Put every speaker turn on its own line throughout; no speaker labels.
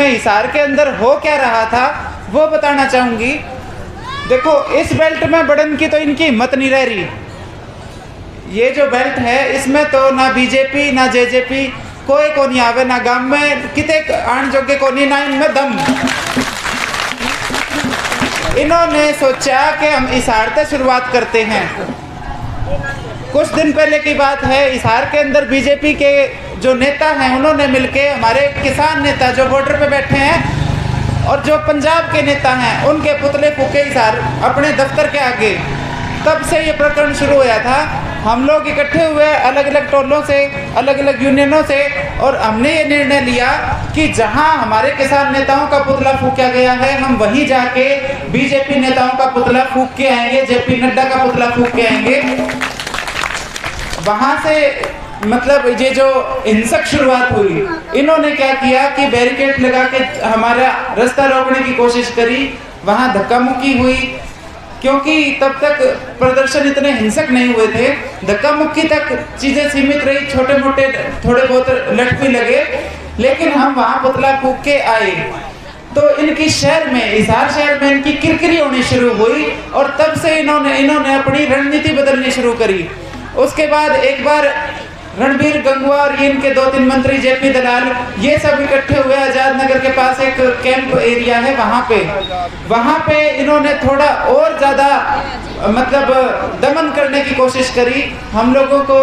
में हिसार के अंदर हो क्या रहा था वो बताना चाहूँगी। देखो, इस बेल्ट में बढ़न की तो इनकी हिम्मत नहीं रह रही। ये जो बेल्ट है इसमें तो ना बीजेपी ना जेजेपी कोई को नहीं आवे, ना गांव में किते आन जोगे को नहीं, ना इनमें दम। इन्होंने सोचा कि हम हिसार से शुरुआत करते हैं। कुछ दिन पहले की बात है, हिसार के अंदर बीजेपी के जो नेता हैं उन्होंने मिलके हमारे किसान नेता जो बॉर्डर पे बैठे हैं और जो पंजाब के नेता हैं उनके पुतले फूके हिसार अपने दफ्तर के आगे। तब से ये प्रकरण शुरू हुआ था। हम लोग इकट्ठे हुए अलग अलग टोलों से, अलग अलग यूनियनों से, और हमने ये निर्णय लिया कि जहां हमारे किसान नेताओं का पुतला फूका गया है हम वहीं जाके बीजेपी नेताओं का पुतला फूक के आएंगे, जेपी नड्डा का पुतला फूक के आएंगे। वहां से मतलब ये जो हिंसक शुरुआत हुई, इन्होंने क्या किया कि बैरिकेड लगा के हमारा रास्ता रोकने की कोशिश करी, वहां धक्का मुक्की हुई, क्योंकि तब तक प्रदर्शन इतने हिंसक नहीं हुए थे। धक्का मुक्की तक चीजें सीमित रही, छोटे मोटे थोड़े बहुत लट भी लगे, लेकिन हम वहां पुतला फूक के आए तो इनकी शहर में, हिसार शहर में इनकी किरकिरी होनी शुरू हुई और तब से इन्होंने अपनी रणनीति बदलनी शुरू करी। उसके बाद एक बार रणबीर गंगवा और ये इनके 2-3 मंत्री जेपी दलाल ये सब इकट्ठे हुए आजाद नगर के पास एक कैंप एरिया है, वहाँ पे इन्होंने थोड़ा और ज़्यादा मतलब दमन करने की कोशिश करी हम लोगों को।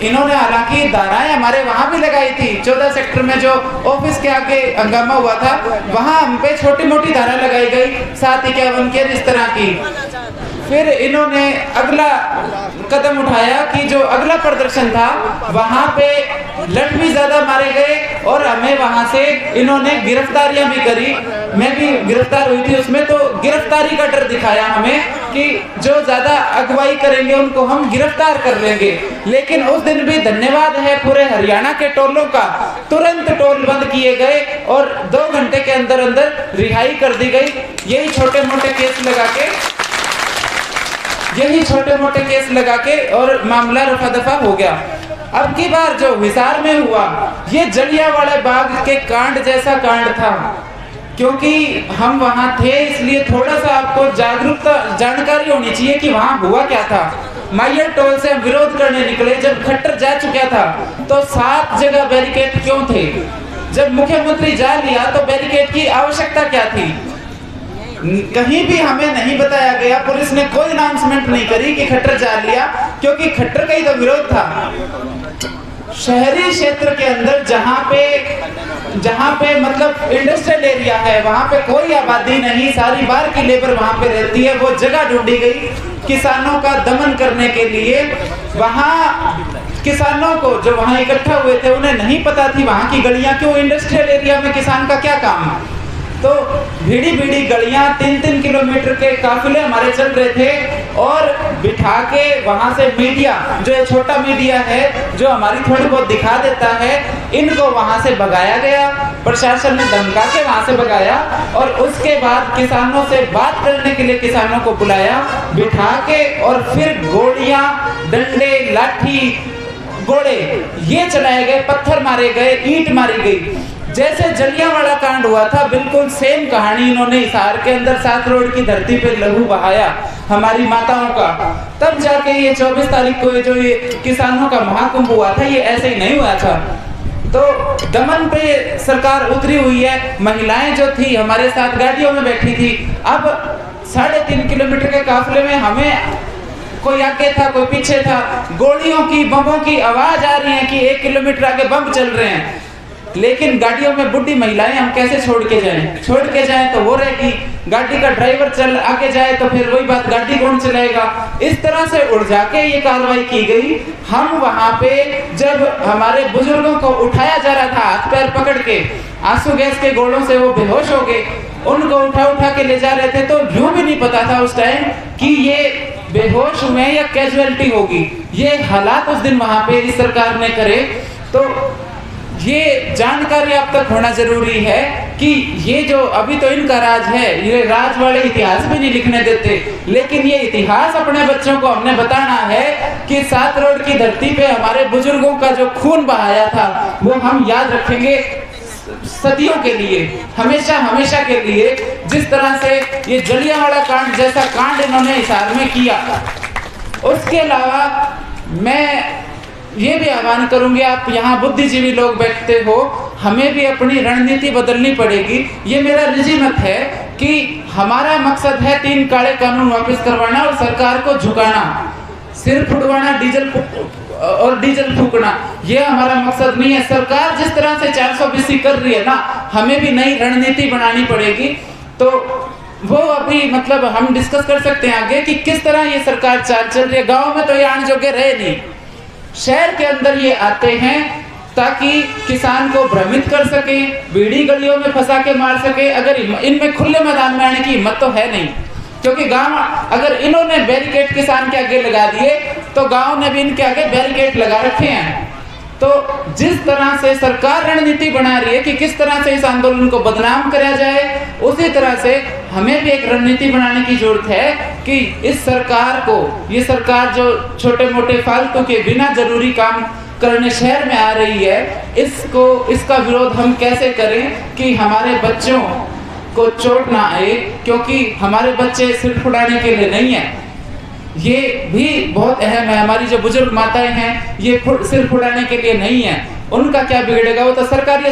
इन्होंने हालांकि धाराएं हमारे वहाँ भी लगाई थी। 14 सेक्टर में जो ऑफिस के आगे हंगामा हुआ था वहाँ हम पे छोटी मोटी धारा लगाई गई, 751 के इस तरह की। फिर इन्होंने अगला कदम उठाया कि जो अगला प्रदर्शन था वहाँ पे लठ भी ज्यादा मारे गए और हमें वहाँ से इन्होंने गिरफ्तारियां भी करी। मैं भी गिरफ्तार हुई थी उसमें, तो गिरफ्तारी का डर दिखाया हमें कि जो ज्यादा अगुवाई करेंगे उनको हम गिरफ्तार कर लेंगे। लेकिन उस दिन भी धन्यवाद है पूरे हरियाणा के टोलों का, तुरंत टोल बंद किए गए और 2 घंटे के अंदर अंदर रिहाई कर दी गई। यही छोटे मोटे केस लगा के और मामला रफा दफा हो गया। अब की बार जो हिसार में हुआ ये जलियांवाला बाग के कांड जैसा कांड था, क्योंकि हम वहां थे इसलिए थोड़ा सा आपको जानकारी होनी चाहिए कि वहां हुआ क्या था। मायर टोल से हम विरोध करने निकले, जब खट्टर जा चुका था तो 7 जगह बैरिकेड क्यों थे? जब मुख्यमंत्री जा लिया तो बैरिकेड की आवश्यकता क्या थी? कहीं भी हमें नहीं बताया गया, पुलिस ने कोई अनाउंसमेंट नहीं करी कि खट्टर जा लिया, क्योंकि खट्टर का ही तो विरोध था। शहरी क्षेत्र के अंदर जहाँ पे मतलब इंडस्ट्रियल एरिया है वहाँ पे कोई आबादी नहीं, सारी बार की लेबर वहाँ पे रहती है। वो जगह ढूंढी गई किसानों का दमन करने के लिए। वहाँ किसानों को जो वहाँ इकट्ठा हुए थे उन्हें नहीं पता थी वहाँ की गलियाँ क्यों, इंडस्ट्रियल एरिया में किसान का क्या काम। तो भीड़ी गलियां 3-3 किलोमीटर के काफिले हमारे चल रहे थे और बिठा के वहां से मीडिया, जो ये छोटा मीडिया है जो हमारी थोड़ी बहुत दिखा देता है, इनको वहां से भगाया गया। प्रशासन ने धमका के वहां से भगाया और उसके बाद किसानों से बात करने के लिए किसानों को बुलाया बिठा के, और फिर गोलियां, डंडे, लाठी, गोले ये चलाए गए, पत्थर मारे गए, ईंट मारी गई। जैसे जलियांवाला कांड हुआ था बिल्कुल सेम कहानी इन्होंने हिसार के अंदर 7 रोड की धरती पे लहू बहाया हमारी माताओं का। तब जाके ये 24 तारीख को जो ये किसानों का महाकुंभ हुआ था ये ऐसे ही नहीं हुआ था। तो दमन पे सरकार उतरी हुई है। महिलाएं जो थी हमारे साथ गाड़ियों में बैठी थी। अब 3.5 किलोमीटर के काफिले में हमें कोई आगे था कोई पीछे था, गोलियों की, बमों की आवाज आ रही है कि 1 किलोमीटर आगे बम चल रहे हैं, लेकिन गाड़ियों में बुढ़ी महिलाएं हम कैसे छोड़ के जाएं तो वो रहेगी, गाड़ी का ड्राइवर चल आगे जाए तो फिर वही बात, गाड़ी कौन चलाएगा। इस तरह से उलझा के ये कार्रवाई की गई। हम वहां पे जब हमारे बुजुर्गों को उठाया जा रहा था हाथ पैर पकड़ के, आंसू गैस के गोलों से वो बेहोश हो गए, उनको उठा के ले जा रहे थे, तो यूं भी नहीं पता था उस टाइम कि ये बेहोश हुए या कैजुअलिटी होगी। ये हालात उस दिन वहां पे इस सरकार ने करे, तो ये जानकारी आप तक होना जरूरी है कि ये जो अभी तो इनका राज है, ये राज वाले इतिहास भी नहीं लिखने देते, लेकिन ये इतिहास अपने बच्चों को हमने बताना है कि 7 रोड की धरती पे हमारे बुजुर्गों का जो खून बहाया था वो हम याद रखेंगे। सदियों के लिए, हमेशा हमेशा के लिए, जिस तरह से ये जलियांवाला कांड जैसा कांड इन्होंने हिसार में किया। उसके अलावा मैं ये भी आह्वान करूंगी, आप यहाँ बुद्धिजीवी लोग बैठते हो, हमें भी अपनी रणनीति बदलनी पड़ेगी। ये मेरा निजी मत है कि हमारा मकसद है 3 काले कानून वापस करवाना और सरकार को झुकाना, सिर फुटवाना, डीजल फूकना, ये हमारा मकसद नहीं है। सरकार जिस तरह से 420 कर रही है ना, हमें भी नई रणनीति बनानी पड़ेगी। तो वो अभी मतलब हम डिस्कस कर सकते हैं आगे कि किस तरह ये सरकार चाल चल रही है। गाँव में तो ये आने जोगे रहे नहीं, शहर के अंदर ये आते हैं ताकि किसान को भ्रमित कर सके, बीड़ी गलियों में फंसा के मार सके। अगर इनमें खुले मैदान में आने की हिम्मत तो है नहीं, क्योंकि गांव अगर इन्होंने बैरिकेड किसान के आगे लगा दिए तो गांव ने भी इनके आगे बैरिकेड लगा रखे हैं। तो जिस तरह से सरकार रणनीति बना रही है कि किस तरह से इस आंदोलन को बदनाम कराया जाए, उसी तरह से हमें भी एक रणनीति बनाने की जरूरत है कि इस सरकार को, ये सरकार जो छोटे मोटे फालतू के बिना जरूरी काम करने शहर में आ रही है, इसका विरोध हम कैसे करें कि हमारे बच्चों को चोट ना आए, क्योंकि हमारे बच्चे सिर फुटाने के लिए नहीं है। ये भी बहुत अहम है। हमारी जो बुजुर्ग माताएं हैं ये सिर फुटाने के लिए नहीं है, उनका क्या बिगड़ेगा, वो तो सरकारी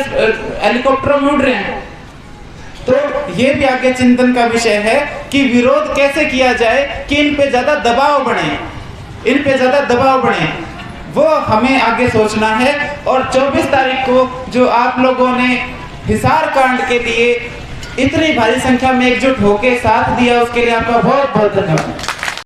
हेलीकॉप्टरों में उड़ रहे हैं। तो ये भी आगे चिंतन का विषय है कि विरोध कैसे किया जाए कि इन पे ज्यादा दबाव बढ़े, वो हमें आगे सोचना है। और 24 तारीख को जो आप लोगों ने हिसार कांड के लिए इतनी भारी संख्या में एकजुट होकर साथ दिया, उसके लिए आपका बहुत बहुत धन्यवाद।